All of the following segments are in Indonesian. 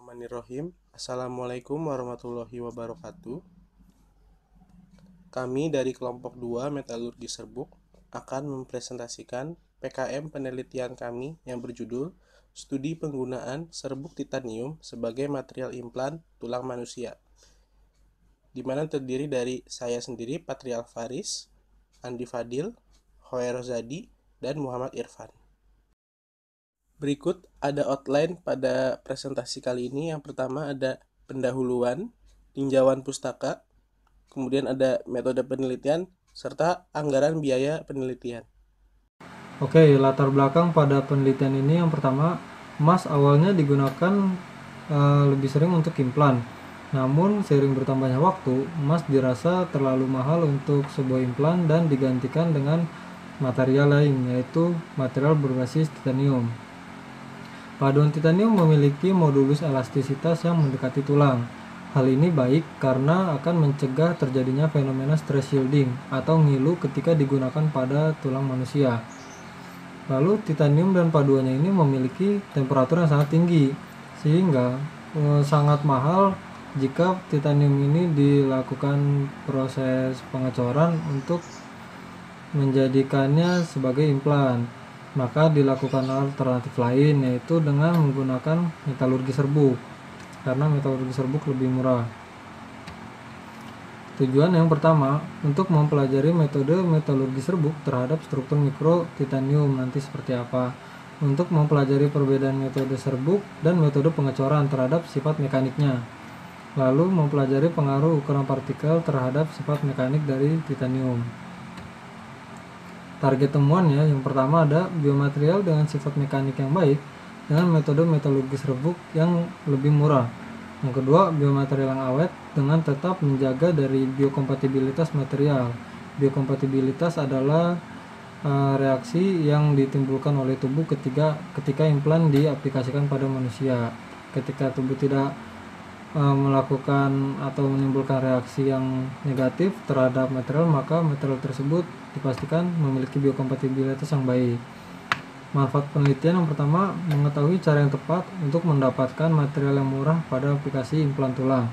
Bismillahirrahmanirrahim. Assalamualaikum warahmatullahi wabarakatuh. Kami dari kelompok 2 Metalurgi Serbuk akan mempresentasikan PKM penelitian kami yang berjudul Studi Penggunaan Serbuk Titanium sebagai Material Implan Tulang Manusia, di mana terdiri dari saya sendiri, Patrial Faris, Andi Fadil, Hoerozadi, dan Muhammad Irfan. Berikut ada outline pada presentasi kali ini. Yang pertama ada pendahuluan, tinjauan pustaka, kemudian ada metode penelitian, serta anggaran biaya penelitian. Oke, latar belakang pada penelitian ini yang pertama, emas awalnya digunakan lebih sering untuk implan. Namun seiring bertambahnya waktu, emas dirasa terlalu mahal untuk sebuah implan dan digantikan dengan material lain, yaitu material berbasis titanium. Paduan titanium memiliki modulus elastisitas yang mendekati tulang. Hal ini baik karena akan mencegah terjadinya fenomena stress shielding atau ngilu ketika digunakan pada tulang manusia. Lalu titanium dan paduannya ini memiliki temperatur yang sangat tinggi, sehingga sangat mahal jika titanium ini dilakukan proses pengecoran untuk menjadikannya sebagai implan. Maka dilakukan alternatif lain, yaitu dengan menggunakan metalurgi serbuk, karena metalurgi serbuk lebih murah. Tujuan yang pertama, untuk mempelajari metode metalurgi serbuk terhadap struktur mikro titanium nanti seperti apa, untuk mempelajari perbedaan metode serbuk dan metode pengecoran terhadap sifat mekaniknya, lalu mempelajari pengaruh ukuran partikel terhadap sifat mekanik dari titanium. Target temuannya yang pertama ada biomaterial dengan sifat mekanik yang baik dengan metode metalurgi serbuk yang lebih murah. Yang kedua, biomaterial yang awet dengan tetap menjaga dari biokompatibilitas material. Biokompatibilitas adalah reaksi yang ditimbulkan oleh tubuh ketika implan diaplikasikan pada manusia. Ketika tubuh tidak melakukan atau menimbulkan reaksi yang negatif terhadap material, maka material tersebut dipastikan memiliki biokompatibilitas yang baik. Manfaat penelitian yang pertama, mengetahui cara yang tepat untuk mendapatkan material yang murah pada aplikasi implan tulang.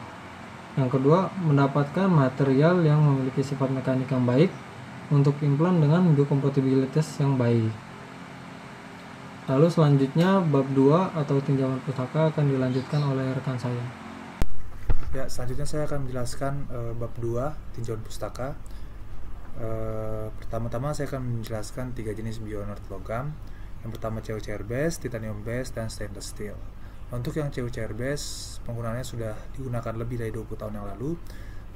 Yang kedua, mendapatkan material yang memiliki sifat mekanik yang baik untuk implan dengan biokompatibilitas yang baik. Lalu selanjutnya bab 2 atau tinjauan pustaka akan dilanjutkan oleh rekan saya. Ya, selanjutnya saya akan menjelaskan bab 2, tinjauan pustaka. Pertama-tama saya akan menjelaskan 3 jenis bionerd logam. Yang pertama CuCr base, titanium base, dan stainless steel. Untuk yang CuCr base, penggunaannya sudah digunakan lebih dari 20 tahun yang lalu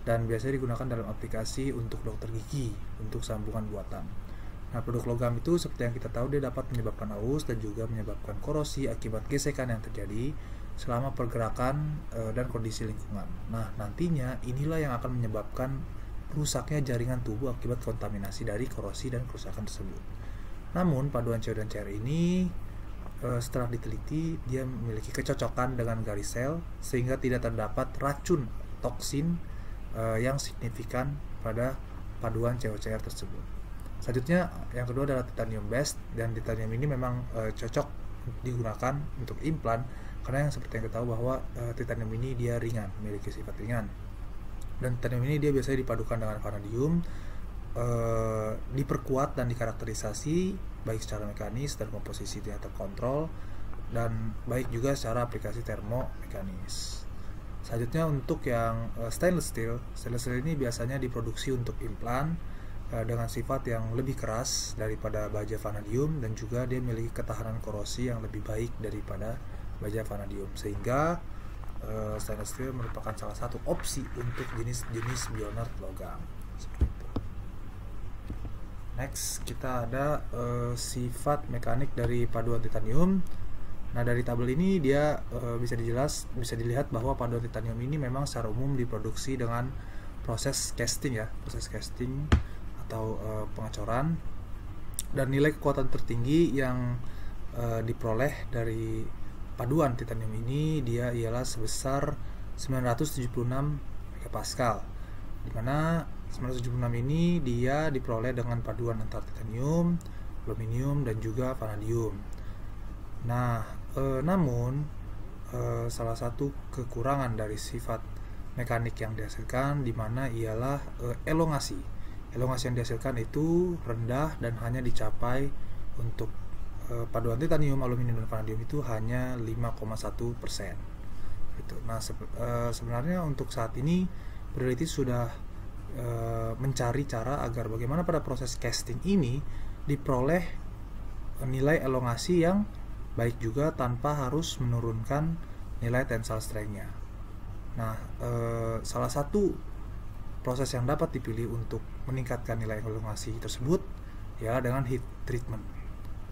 dan biasanya digunakan dalam aplikasi untuk dokter gigi, untuk sambungan buatan. Nah, produk logam itu seperti yang kita tahu, dia dapat menyebabkan aus dan juga menyebabkan korosi akibat gesekan yang terjadi selama pergerakan dan kondisi lingkungan. Nah, nantinya inilah yang akan menyebabkan rusaknya jaringan tubuh akibat kontaminasi dari korosi dan kerusakan tersebut. Namun, paduan Cu dan Cr ini setelah diteliti, dia memiliki kecocokan dengan garis sel sehingga tidak terdapat racun toksin yang signifikan pada paduan CuCr tersebut. Selanjutnya, yang kedua adalah titanium base, dan titanium ini memang cocok digunakan untuk implan karena yang seperti yang kita tahu bahwa titanium ini dia ringan, memiliki sifat ringan. Dan titanium ini dia biasanya dipadukan dengan vanadium, diperkuat dan dikarakterisasi baik secara mekanis dan komposisi tidak terkontrol, dan baik juga secara aplikasi termomekanis. Selanjutnya untuk yang stainless steel ini biasanya diproduksi untuk implan dengan sifat yang lebih keras daripada baja vanadium, dan juga dia memiliki ketahanan korosi yang lebih baik daripada baja vanadium, sehingga stainless steel merupakan salah satu opsi untuk jenis-jenis bionerd logam. Next, kita ada sifat mekanik dari paduan titanium. Nah, dari tabel ini dia bisa dilihat bahwa paduan titanium ini memang secara umum diproduksi dengan proses casting atau pengecoran, dan nilai kekuatan tertinggi yang diperoleh dari paduan titanium ini dia ialah sebesar 976 megapascal, di mana 976 ini dia diperoleh dengan paduan antara titanium, aluminium, dan juga vanadium. Nah, namun salah satu kekurangan dari sifat mekanik yang dihasilkan, di mana ialah elongasi. Elongasi yang dihasilkan itu rendah dan hanya dicapai untuk paduan titanium, aluminium, dan vanadium itu hanya 5,1%. Gitu. Nah, sebenarnya untuk saat ini peneliti sudah mencari cara agar bagaimana pada proses casting ini diperoleh nilai elongasi yang baik juga tanpa harus menurunkan nilai tensile strength-nya. Nah, salah satu proses yang dapat dipilih untuk meningkatkan nilai elongasi tersebut ya dengan heat treatment.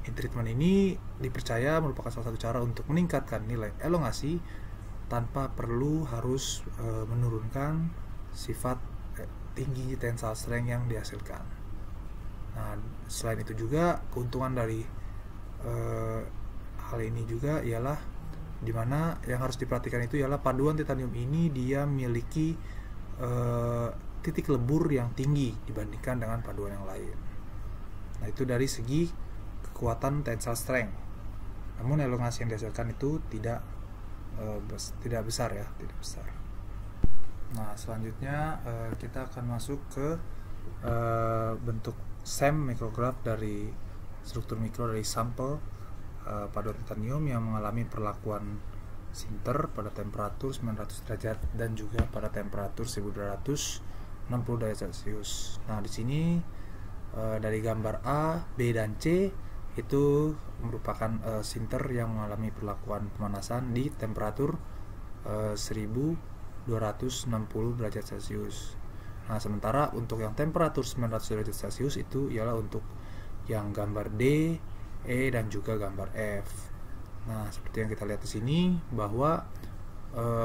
Heat treatment ini dipercaya merupakan salah satu cara untuk meningkatkan nilai elongasi tanpa perlu harus menurunkan sifat tinggi tensile strength yang dihasilkan. Nah, selain itu juga keuntungan dari hal ini juga ialah dimana yang harus diperhatikan itu ialah paduan titanium ini dia memiliki titik lebur yang tinggi dibandingkan dengan paduan yang lain. Nah, itu dari segi kekuatan tensile strength. Namun elongasi yang dihasilkan itu tidak besar ya, tidak besar. Nah, selanjutnya kita akan masuk ke bentuk SEM micrograph dari struktur mikro dari sampel paduan titanium yang mengalami perlakuan sinter pada temperatur 900 derajat dan juga pada temperatur 1260 derajat Celcius. Nah, di sini dari gambar A, B, dan C itu merupakan sinter yang mengalami perlakuan pemanasan di temperatur 1260 derajat Celcius. Nah, sementara untuk yang temperatur 900 derajat Celcius itu ialah untuk yang gambar D, E, dan juga gambar F. Nah, seperti yang kita lihat di sini bahwa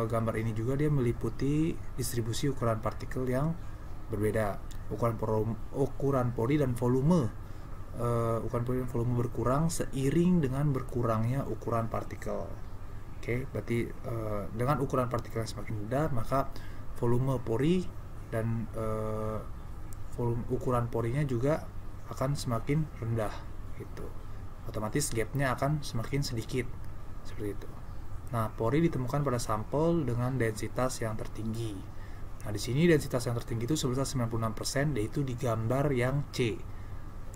gambar ini juga dia meliputi distribusi ukuran partikel yang berbeda. Ukuran pori dan volume berkurang seiring dengan berkurangnya ukuran partikel. Oke, berarti dengan ukuran partikel yang semakin rendah, maka volume pori dan ukuran porinya juga akan semakin rendah gitu. Otomatis gapnya akan semakin sedikit seperti itu. Nah, pori ditemukan pada sampel dengan densitas yang tertinggi. Nah, di sini densitas yang tertinggi itu sebesar 96%, yaitu di gambar yang C.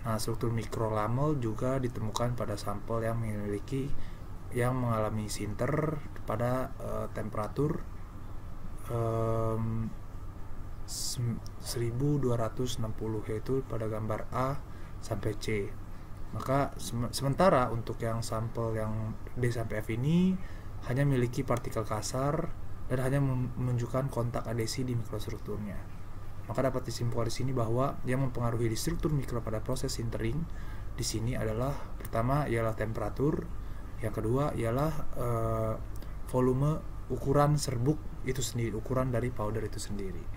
Nah, struktur mikrolamel juga ditemukan pada sampel yang mengalami sinter pada temperatur 1260, yaitu pada gambar A sampai C. Maka sementara untuk yang sampel yang D sampai F ini hanya memiliki partikel kasar dan hanya menunjukkan kontak adhesi di mikrostrukturnya. Maka dapat disimpulkan di sini bahwa yang mempengaruhi di struktur mikro pada proses sintering di sini adalah pertama ialah temperatur, yang kedua ialah volume, ukuran serbuk itu sendiri, ukuran dari powder itu sendiri.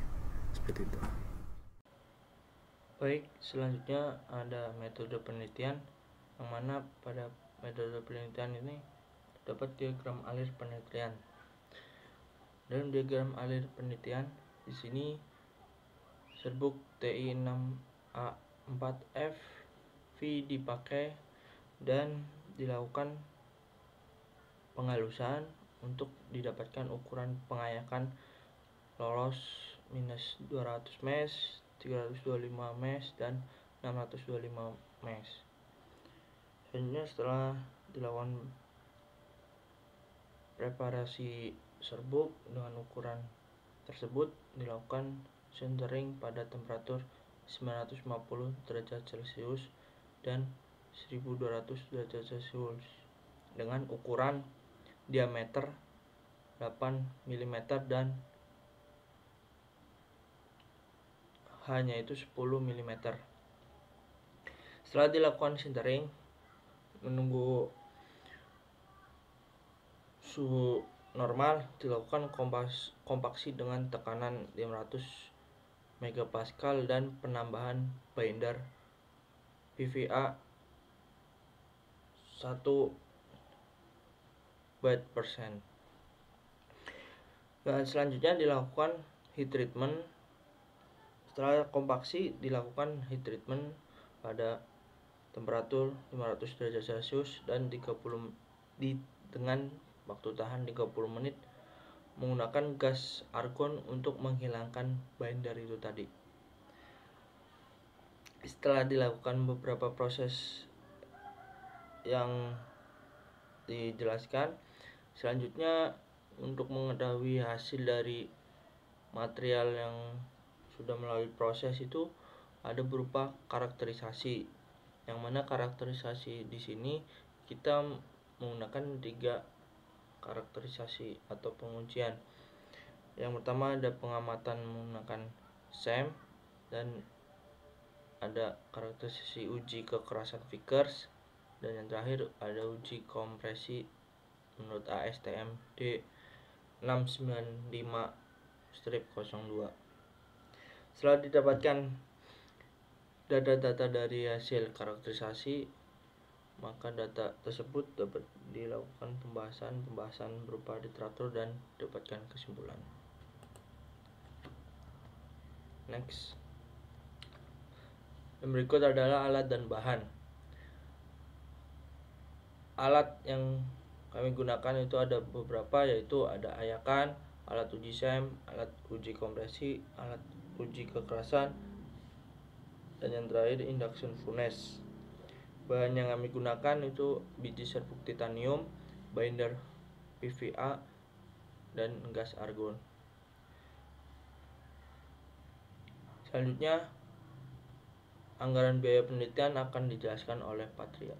Seperti itu. Baik, selanjutnya ada metode penelitian, yang mana pada metode penelitian ini terdapat diagram alir penelitian. Dalam diagram alir penelitian di sini serbuk Ti6A4F V dipakai dan dilakukan penghalusan untuk didapatkan ukuran pengayakan lolos minus 200 mesh, 325 mesh, dan 625 mesh. Selanjutnya setelah dilakukan preparasi serbuk dengan ukuran tersebut, dilakukan sintering pada temperatur 950 derajat Celcius dan 1200 derajat Celcius dengan ukuran diameter 8 mm dan hanya itu 10 mm. Setelah dilakukan sintering, menunggu suhu normal, dilakukan kompaksi dengan tekanan 500 megapascal dan penambahan binder PVA 1 byte%. Dan selanjutnya dilakukan heat treatment. Setelah kompaksi, dilakukan heat treatment pada temperatur 500 derajat Celcius dan dengan waktu tahan 30 menit menggunakan gas argon untuk menghilangkan binder itu tadi. Setelah dilakukan beberapa proses yang dijelaskan, selanjutnya untuk mengetahui hasil dari material yang sudah melalui proses itu ada berupa karakterisasi, yang mana karakterisasi di sini kita menggunakan 3 karakterisasi atau pengujian. Yang pertama ada pengamatan menggunakan SEM, dan ada karakterisasi uji kekerasan Vickers, dan yang terakhir ada uji kompresi menurut ASTM D695-02. Setelah didapatkan data-data dari hasil karakterisasi, maka data tersebut dapat dilakukan pembahasan berupa literatur dan dapatkan kesimpulan. Next. Yang berikut adalah alat dan bahan. Alat yang kami gunakan itu ada beberapa, yaitu ada ayakan, alat uji SEM, alat uji kompresi, alat uji kekerasan, dan yang terakhir induction furnace. Bahan yang kami gunakan itu biji serbuk titanium, binder PVA, dan gas argon. Selanjutnya, anggaran biaya penelitian akan dijelaskan oleh Patria.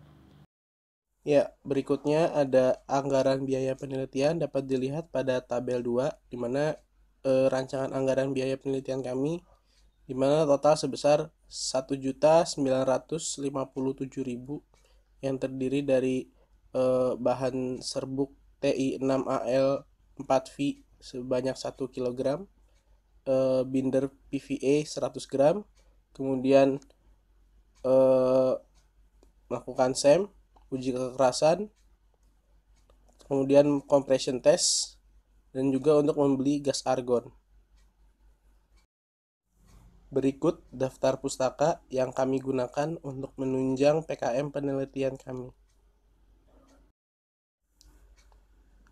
Ya, berikutnya ada anggaran biaya penelitian dapat dilihat pada tabel 2, di mana rancangan anggaran biaya penelitian kami di mana total sebesar 1.957.000 yang terdiri dari bahan serbuk TI6AL 4V sebanyak 1 kg, binder PVA 100 gram, kemudian melakukan SEM, uji kekerasan, kemudian compression test, dan juga untuk membeli gas argon. Berikut daftar pustaka yang kami gunakan untuk menunjang PKM penelitian kami.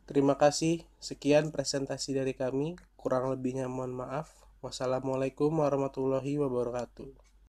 Terima kasih, sekian presentasi dari kami. Kurang lebihnya mohon maaf. Wassalamualaikum warahmatullahi wabarakatuh.